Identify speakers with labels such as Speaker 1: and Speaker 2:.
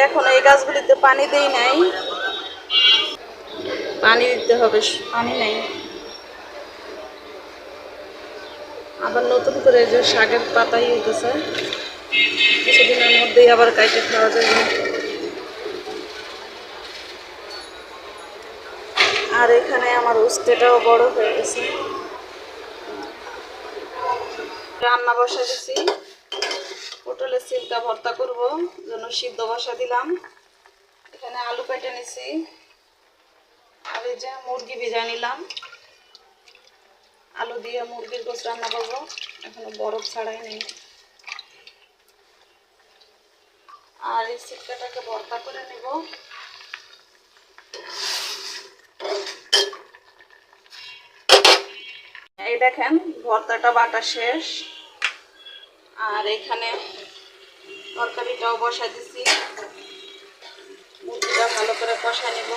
Speaker 1: এখন এই গাছগুলিতে পানি দেই নাই, পানি দিতে হবে, পানি নাই। আবার নতুন করে যে শাকের পাতাই হইতেছে, কিছুদিনের মধ্যেই আবার কাইটে খাওয়া যাবে। আর এখানে আমার উস্তেটাও বড় হয়ে গেছে। রান্না বসা দিছি, পটলের সিমটা ভর্তা করব, জন্য সিদ্ধ বসা দিলাম। এখানে আলু কেটে নিছি, আর এই যে মুরগি ভেজে নিলাম। আলু দিয়ে মুরগির গোশ রান্না করব, এখনো বরফ ছাড়াই নেই। আর এই সিমটাকে ভর্তা করে নেব। এই দেখেন ভর্তাটা বাটা শেষ। আর এখানে তরকারিটাও বসা দিছি, মুরগিটা ভালো করে কষা নেব।